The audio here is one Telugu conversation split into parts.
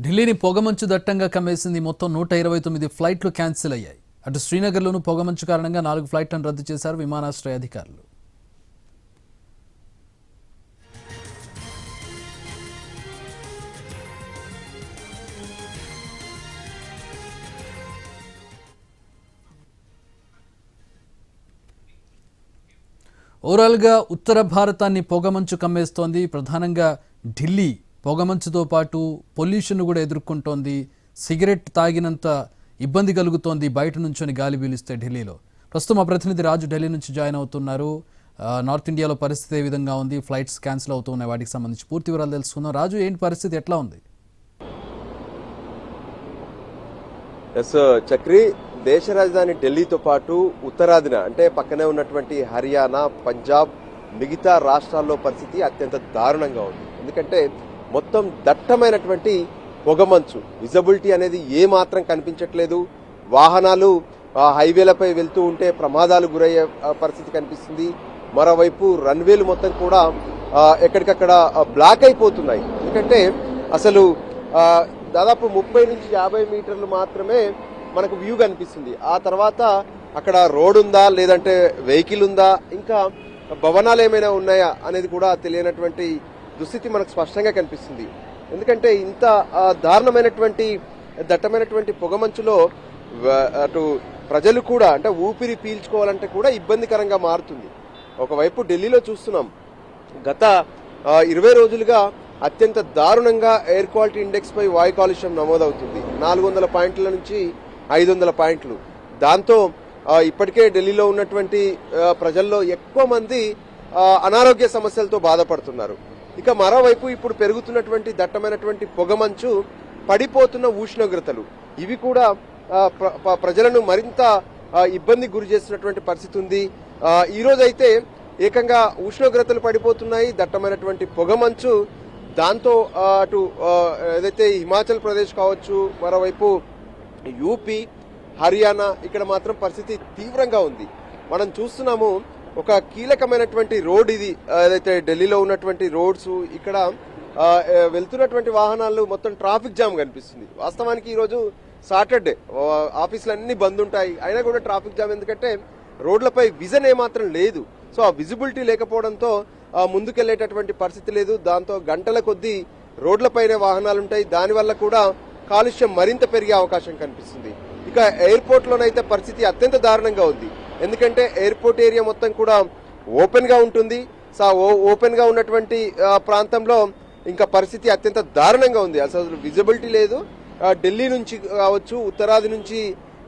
ఢిల్లీని పొగమంచు దట్టంగా కమ్మేసింది. మొత్తం 129 ఫ్లైట్లు క్యాన్సిల్ అయ్యాయి. అటు శ్రీనగర్లోనూ పొగమంచు కారణంగా 4 ఫ్లైట్లను రద్దు చేశారు విమానాశ్రయ అధికారులు. ఓవరాల్గా ఉత్తర భారతాన్ని పొగమంచు కమ్మేస్తోంది. ప్రధానంగా ఢిల్లీ పొగమంచుతో పాటు పొల్యూషన్ కూడా ఎదుర్కొంటోంది. సిగరెట్ తాగినంత ఇబ్బంది కలుగుతోంది బయట నుంచొని గాలి పీలిస్తే ఢిల్లీలో. ప్రస్తుతం మా ప్రతినిధి రాజు ఢిల్లీ నుంచి జాయిన్ అవుతున్నారు. నార్త్ ఇండియాలో పరిస్థితి ఏ విధంగా ఉంది, ఫ్లైట్స్ క్యాన్సిల్ అవుతున్నాయి, వాటికి సంబంధించి పూర్తి వివరాలు తెలుసుకుందాం. రాజు, ఏంటి పరిస్థితి, ఎట్లా ఉంది? చక్రి, దేశ రాజధాని ఢిల్లీతో పాటు ఉత్తరాదిన అంటే పక్కనే ఉన్నటువంటి హర్యానా, పంజాబ్, మిగతా రాష్ట్రాల్లో పరిస్థితి అత్యంత దారుణంగా ఉంది. ఎందుకంటే మొత్తం దట్టమైనటువంటి పొగమంచు, విజిబిలిటీ అనేది ఏ మాత్రం కనిపించట్లేదు. వాహనాలు హైవేలపై వెళ్తూ ఉంటే ప్రమాదాలు గురయ్యే పరిస్థితి కనిపిస్తుంది. మరోవైపు రన్వేలు మొత్తం కూడా ఎక్కడికక్కడ బ్లాక్ అయిపోతున్నాయి. ఎందుకంటే అసలు దాదాపు 30 నుంచి 50 మీటర్లు మాత్రమే మనకు వ్యూ కనిపిస్తుంది. ఆ తర్వాత అక్కడ రోడ్ ఉందా, లేదంటే వెహికల్ ఉందా, ఇంకా భవనాలు ఏమైనా ఉన్నాయా అనేది కూడా తెలియనటువంటి దుస్థితి మనకు స్పష్టంగా కనిపిస్తుంది. ఎందుకంటే ఇంత దారుణమైనటువంటి దట్టమైనటువంటి పొగమంచులో అటు ప్రజలు కూడా అంటే ఊపిరి పీల్చుకోవాలంటే కూడా ఇబ్బందికరంగా మారుతుంది. ఒకవైపు ఢిల్లీలో చూస్తున్నాం, గత 20 రోజులుగా అత్యంత దారుణంగా ఎయిర్ క్వాలిటీ ఇండెక్స్ పై వాయు కాలుష్యం నమోదవుతుంది. 400 పాయింట్ల నుంచి 500 పాయింట్లు. దాంతో ఇప్పటికే ఢిల్లీలో ఉన్నటువంటి ప్రజల్లో ఎక్కువ మంది అనారోగ్య సమస్యలతో బాధపడుతున్నారు. ఇక మరోవైపు ఇప్పుడు పెరుగుతున్నటువంటి దట్టమైనటువంటి పొగమంచు, పడిపోతున్న ఉష్ణోగ్రతలు, ఇవి కూడా ప్రజలను మరింత ఇబ్బంది గురి చేస్తున్నటువంటి పరిస్థితి ఉంది. ఈ రోజైతే ఏకంగా ఉష్ణోగ్రతలు పడిపోతున్నాయి, దట్టమైనటువంటి పొగమంచు. దాంతో అటు ఏదైతే హిమాచల్ ప్రదేశ్ కావచ్చు, మరోవైపు యూపీ, హర్యానా, ఇక్కడ మాత్రం పరిస్థితి తీవ్రంగా ఉంది. మనం చూస్తున్నాము, ఒక కీలకమైనటువంటి రోడ్ ఇది, ఏదైతే ఢిల్లీలో ఉన్నటువంటి రోడ్స్, ఇక్కడ వెళ్తున్నటువంటి వాహనాలు మొత్తం ట్రాఫిక్ జామ్ కనిపిస్తుంది. వాస్తవానికి ఈరోజు సాటర్డే, ఆఫీసులు అన్ని బంద్ ఉంటాయి, అయినా కూడా ట్రాఫిక్ జామ్. ఎందుకంటే రోడ్లపై విజన్ ఏమాత్రం లేదు. సో ఆ విజిబిలిటీ లేకపోవడంతో ముందుకెళ్లేటటువంటి పరిస్థితి లేదు. దాంతో గంటల కొద్దీ రోడ్లపైనే వాహనాలుంటాయి. దానివల్ల కూడా కాలుష్యం మరింత పెరిగే అవకాశం కనిపిస్తుంది. ఇక ఎయిర్పోర్ట్ లోనైతే పరిస్థితి అత్యంత దారుణంగా ఉంది. ఎందుకంటే ఎయిర్పోర్ట్ ఏరియా మొత్తం కూడా ఓపెన్ గా ఉంటుంది. ఓపెన్ గా ఉన్నటువంటి ప్రాంతంలో ఇంకా పరిస్థితి అత్యంత దారుణంగా ఉంది. అసలు విజిబిలిటీ లేదు. ఢిల్లీ నుంచి కావచ్చు, ఉత్తరాది నుంచి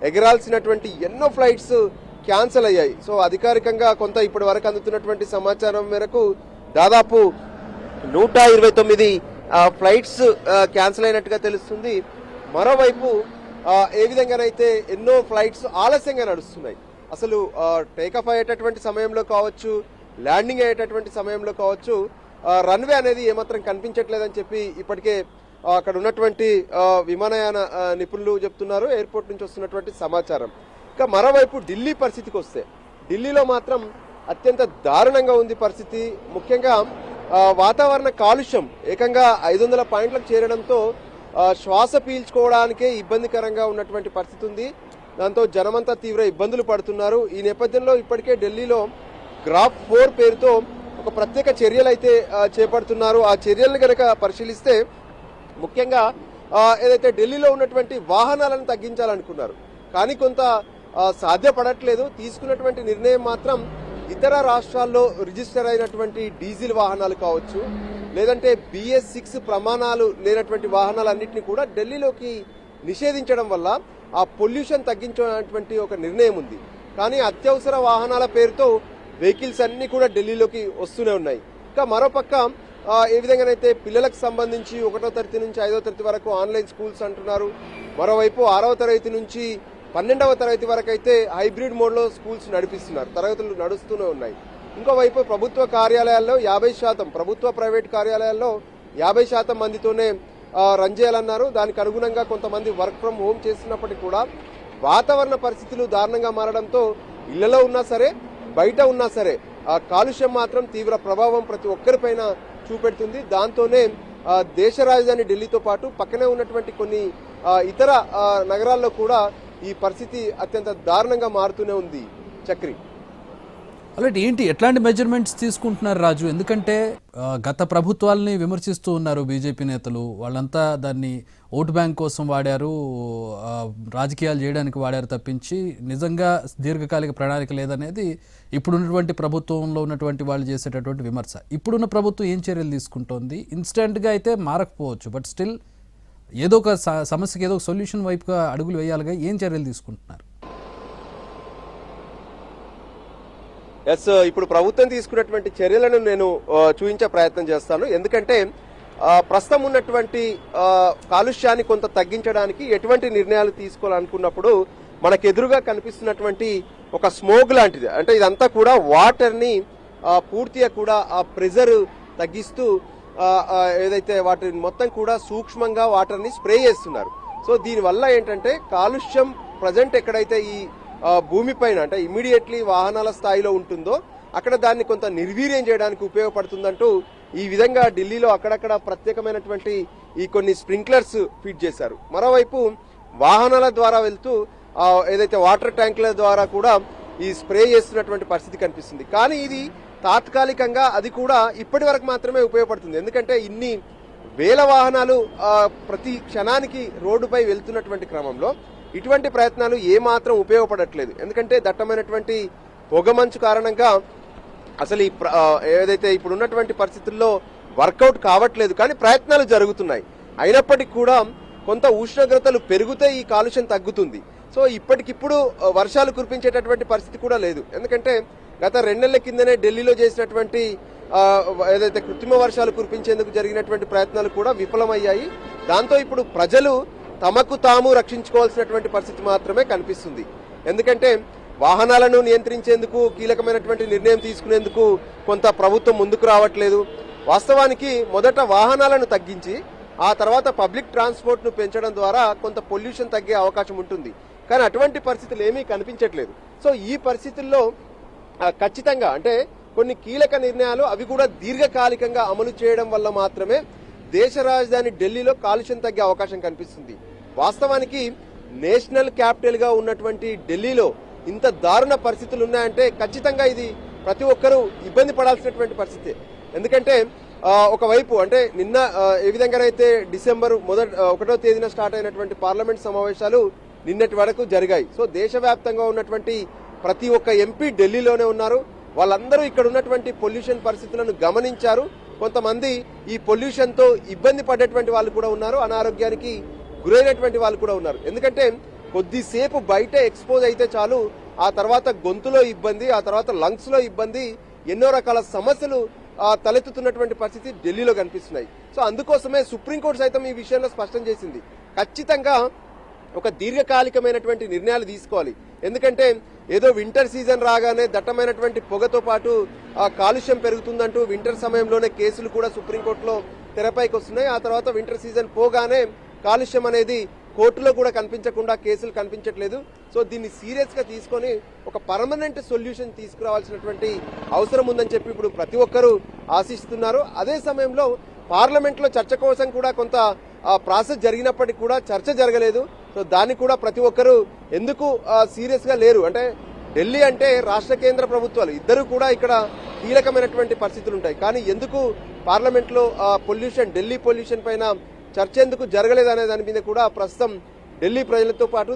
ఎగరాల్సినటువంటి ఎన్నో ఫ్లైట్స్ క్యాన్సిల్ అయ్యాయి. సో అధికారికంగా కొంత ఇప్పటి వరకు అందుతున్నటువంటి సమాచారం మేరకు దాదాపు 129 ఫ్లైట్స్ క్యాన్సిల్ అయినట్టుగా తెలుస్తుంది. మరోవైపు ఏ విధంగానైతే ఎన్నో ఫ్లైట్స్ ఆలస్యంగా నడుస్తున్నాయి. అసలు టేకాఫ్ అయ్యేటటువంటి సమయంలో కావచ్చు, ల్యాండింగ్ అయ్యేటటువంటి సమయంలో కావచ్చు, రన్వే అనేది ఏమాత్రం కనిపించట్లేదని చెప్పి ఇప్పటికే అక్కడ ఉన్నటువంటి విమానయాన నిపుణులు చెప్తున్నారు, ఎయిర్పోర్ట్ నుంచి వస్తున్నటువంటి సమాచారం. ఇక మరోవైపు ఢిల్లీ పరిస్థితికి వస్తే, ఢిల్లీలో మాత్రం అత్యంత దారుణంగా ఉంది పరిస్థితి. ముఖ్యంగా వాతావరణ కాలుష్యం ఏకంగా 500 పాయింట్లకు చేరడంతో శ్వాస పీల్చుకోవడానికే ఇబ్బందికరంగా ఉన్నటువంటి పరిస్థితి ఉంది. దాంతో జనమంతా తీవ్ర ఇబ్బందులు పడుతున్నారు. ఈ నేపథ్యంలో ఇప్పటికే ఢిల్లీలో గ్రాఫ్ 4 పేరుతో ఒక ప్రత్యేక చర్యలు అయితే చేపడుతున్నారు. ఆ చర్యలను కనుక పరిశీలిస్తే ముఖ్యంగా ఏదైతే ఢిల్లీలో ఉన్నటువంటి వాహనాలను తగ్గించాలనుకున్నారు, కానీ కొంత సాధ్యపడట్లేదు. తీసుకున్నటువంటి నిర్ణయం మాత్రం ఇతర రాష్ట్రాల్లో రిజిస్టర్ అయినటువంటి డీజిల్ వాహనాలు కావచ్చు, లేదంటే BS6 ప్రమాణాలు లేనటువంటి వాహనాలన్నింటినీ కూడా ఢిల్లీలోకి నిషేధించడం వల్ల ఆ పొల్యూషన్ తగ్గించేటువంటి ఒక నిర్ణయం ఉంది. కానీ అత్యవసర వాహనాల పేరుతో వెహికల్స్ అన్ని కూడా ఢిల్లీలోకి వస్తూనే ఉన్నాయి. ఇంకా మరోపక్క ఏ విధంగానైతే పిల్లలకు సంబంధించి 1వ తరగతి నుంచి 5వ తరగతి వరకు ఆన్లైన్ స్కూల్స్ అంటున్నారు. మరోవైపు 6వ తరగతి నుంచి 12వ తరగతి వరకు అయితే హైబ్రిడ్ మోడ్లో స్కూల్స్ నడిపిస్తున్నారు, తరగతులు నడుస్తూనే ఉన్నాయి. ఇంకోవైపు ప్రభుత్వ కార్యాలయాల్లో 50%, ప్రభుత్వ ప్రైవేట్ కార్యాలయాల్లో 50% మందితోనే రన్ చేయాలన్నారు. దానికి అనుగుణంగా కొంతమంది వర్క్ ఫ్రం హోమ్ చేస్తున్నప్పటికీ కూడా వాతావరణ పరిస్థితులు దారుణంగా మారడంతో ఇళ్లలో ఉన్నా సరే, బయట ఉన్నా సరే, ఆ కాలుష్యం మాత్రం తీవ్ర ప్రభావం ప్రతి ఒక్కరిపైన చూపెడుతుంది. దాంతోనే దేశ రాజధాని ఢిల్లీతో పాటు పక్కనే ఉన్నటువంటి కొన్ని ఇతర నగరాల్లో కూడా ఈ పరిస్థితి అత్యంత దారుణంగా మారుతూనే ఉంది చక్రి. అలాంటి ఏంటి ఎట్లాంటి మెజర్మెంట్స్ తీసుకుంటున్నారు రాజు? ఎందుకంటే గత ప్రభుత్వాలని విమర్శిస్తూ ఉన్నారు బీజేపీ నేతలు. వాళ్ళంతా దాన్ని ఓటు బ్యాంక్ కోసం వాడారు, రాజకీయాలు చేయడానికి వాడారు తప్పించి నిజంగా దీర్ఘకాలిక ప్రణాళిక లేదనేది ఇప్పుడున్నటువంటి ప్రభుత్వంలో ఉన్నటువంటి వాళ్ళు చేసేటటువంటి విమర్శ. ఇప్పుడున్న ప్రభుత్వం ఏం చర్యలు తీసుకుంటోంది? ఇన్స్టెంట్గా అయితే మారకపోవచ్చు, బట్ స్టిల్ ఏదో ఒక సమస్యకి ఏదో ఒక సొల్యూషన్ వైపుగా అడుగులు వేయాలిగా. ఏం చర్యలు తీసుకుంటున్నారు? ఎస్, ఇప్పుడు ప్రభుత్వం తీసుకున్నటువంటి చర్యలను నేను చూపించే ప్రయత్నం చేస్తాను. ఎందుకంటే ప్రస్తుతం ఉన్నటువంటి కాలుష్యాన్ని కొంత తగ్గించడానికి ఎటువంటి నిర్ణయాలు తీసుకోవాలనుకున్నప్పుడు మనకు ఎదురుగా కనిపిస్తున్నటువంటి ఒక స్మోగ్ లాంటిది. అంటే ఇదంతా కూడా వాటర్ని పూర్తిగా కూడా ఆ ప్రెజర్ తగ్గిస్తూ ఏదైతే వాటిని మొత్తం కూడా సూక్ష్మంగా వాటర్ని స్ప్రే చేస్తున్నారు. సో దీనివల్ల ఏంటంటే కాలుష్యం ప్రజెంట్ ఎక్కడైతే ఈ భూమిపైన అంటే ఇమీడియట్లీ వాహనాల స్థాయిలో ఉంటుందో అక్కడ దాన్ని కొంత నిర్వీర్యం చేయడానికి ఉపయోగపడుతుందంటూ ఈ విధంగా ఢిల్లీలో అక్కడక్కడ ప్రత్యేకమైనటువంటి ఈ కొన్ని స్ప్రింక్లర్స్ ఫిట్ చేశారు. మరోవైపు వాహనాల ద్వారా వెళ్తూ ఏదైతే వాటర్ ట్యాంకుల ద్వారా కూడా ఈ స్ప్రే చేస్తున్నటువంటి పరిస్థితి కనిపిస్తుంది. కానీ ఇది తాత్కాలికంగా, అది కూడా ఇప్పటి వరకు మాత్రమే ఉపయోగపడుతుంది. ఎందుకంటే ఇన్ని వేల వాహనాలు ప్రతి క్షణానికి రోడ్డుపై వెళ్తున్నటువంటి క్రమంలో ఇటువంటి ప్రయత్నాలు ఏమాత్రం ఉపయోగపడట్లేదు. ఎందుకంటే దట్టమైనటువంటి పొగమంచు కారణంగా అసలు ఈ ఏదైతే ఇప్పుడు ఉన్నటువంటి పరిస్థితుల్లో వర్కౌట్ కావట్లేదు. కానీ ప్రయత్నాలు జరుగుతున్నాయి. అయినప్పటికీ కూడా కొంత ఉష్ణోగ్రతలు పెరిగితే ఈ కాలుష్యం తగ్గుతుంది. సో ఇప్పటికిప్పుడు వర్షాలు కురిపించేటటువంటి పరిస్థితి కూడా లేదు. ఎందుకంటే గత 2 నెలల కిందనే ఢిల్లీలో చేసినటువంటి ఏదైతే కృత్రిమ వర్షాలు కురిపించేందుకు జరిగినటువంటి ప్రయత్నాలు కూడా విఫలమయ్యాయి. దాంతో ఇప్పుడు ప్రజలు తమకు తాము రక్షించుకోవాల్సినటువంటి పరిస్థితి మాత్రమే కనిపిస్తుంది. ఎందుకంటే వాహనాలను నియంత్రించేందుకు కీలకమైనటువంటి నిర్ణయం తీసుకునేందుకు కొంత ప్రభుత్వం ముందుకు రావట్లేదు. వాస్తవానికి మొదట వాహనాలను తగ్గించి ఆ తర్వాత పబ్లిక్ ట్రాన్స్పోర్ట్ ను పెంచడం ద్వారా కొంత పొల్యూషన్ తగ్గే అవకాశం ఉంటుంది. కానీ అటువంటి పరిస్థితులు ఏమీ కనిపించట్లేదు. సో ఈ పరిస్థితుల్లో ఖచ్చితంగా అంటే కొన్ని కీలక నిర్ణయాలు అవి కూడా దీర్ఘకాలికంగా అమలు చేయడం వల్ల మాత్రమే దేశ రాజధాని ఢిల్లీలో కాలుష్యం తగ్గే అవకాశం కనిపిస్తుంది. వాస్తవానికి నేషనల్ క్యాపిటల్ గా ఉన్నటువంటి ఢిల్లీలో ఇంత దారుణ పరిస్థితులు ఉన్నాయంటే ఖచ్చితంగా ఇది ప్రతి ఒక్కరూ ఇబ్బంది పడాల్సినటువంటి పరిస్థితి. ఎందుకంటే ఒకవైపు అంటే నిన్న ఏ విధంగానైతే డిసెంబర్ 1వ తేదీన స్టార్ట్ అయినటువంటి పార్లమెంట్ సమావేశాలు నిన్నటి వరకు జరిగాయి. సో దేశవ్యాప్తంగా ఉన్నటువంటి ప్రతి ఒక్క ఎంపీ ఢిల్లీలోనే ఉన్నారు. వాళ్ళందరూ ఇక్కడ ఉన్నటువంటి పొల్యూషన్ పరిస్థితులను గమనించారు. కొంతమంది ఈ పొల్యూషన్ తో ఇబ్బంది పడేటువంటి వాళ్ళు కూడా ఉన్నారు, అనారోగ్యానికి గురైనటువంటి వాళ్ళు కూడా ఉన్నారు. ఎందుకంటే కొద్దిసేపు బయట ఎక్స్పోజ్ అయితే చాలు ఆ తర్వాత గొంతులో ఇబ్బంది, ఆ తర్వాత లంగ్స్ లో ఇబ్బంది, ఎన్నో రకాల సమస్యలు తలెత్తుతున్నటువంటి పరిస్థితి ఢిల్లీలో కనిపిస్తున్నాయి. సో అందుకోసమే సుప్రీంకోర్టు సైతం ఈ విషయంలో స్పష్టం చేసింది, ఖచ్చితంగా ఒక దీర్ఘకాలికమైనటువంటి నిర్ణయాలు తీసుకోవాలి. ఎందుకంటే ఏదో వింటర్ సీజన్ రాగానే దట్టమైనటువంటి పొగతో పాటు కాలుష్యం పెరుగుతుందంటూ వింటర్ సమయంలోనే కేసులు కూడా సుప్రీంకోర్టులో తెరపైకి వస్తున్నాయి. ఆ తర్వాత వింటర్ సీజన్ పోగానే కాలుష్యం అనేది కోర్టులో కూడా కనిపించకుండా కేసులు కనిపించట్లేదు. సో దీన్ని సీరియస్ గా తీసుకొని ఒక పర్మనెంట్ సొల్యూషన్ తీసుకురావాల్సినటువంటి అవసరం ఉందని చెప్పి ఇప్పుడు ప్రతి ఒక్కరూ ఆశిస్తున్నారు. అదే సమయంలో పార్లమెంట్ లో చర్చ కోసం కూడా కొంత ప్రాసెస్ జరిగినప్పటికీ కూడా చర్చ జరగలేదు. సో దాన్ని కూడా ప్రతి ఒక్కరూ ఎందుకు సీరియస్ గా లేరు. అంటే ఢిల్లీ అంటే రాష్ట్ర కేంద్ర ప్రభుత్వాలు ఇద్దరు కూడా ఇక్కడ కీలకమైనటువంటి పరిస్థితులు ఉంటాయి. కానీ ఎందుకు పార్లమెంట్ లో ఢిల్లీ పొల్యూషన్ పైన చర్చ ఎందుకు జరగలేదు అనే దాని మీద కూడా ప్రస్తుతం ఢిల్లీ ప్రజలతో పాటు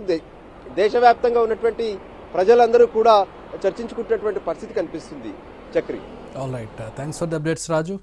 దేశవ్యాప్తంగా ఉన్నటువంటి ప్రజలందరూ కూడా చర్చించుకుంటున్నటువంటి పరిస్థితి కనిపిస్తుంది. Chakri. All right, thanks for the updates Raju.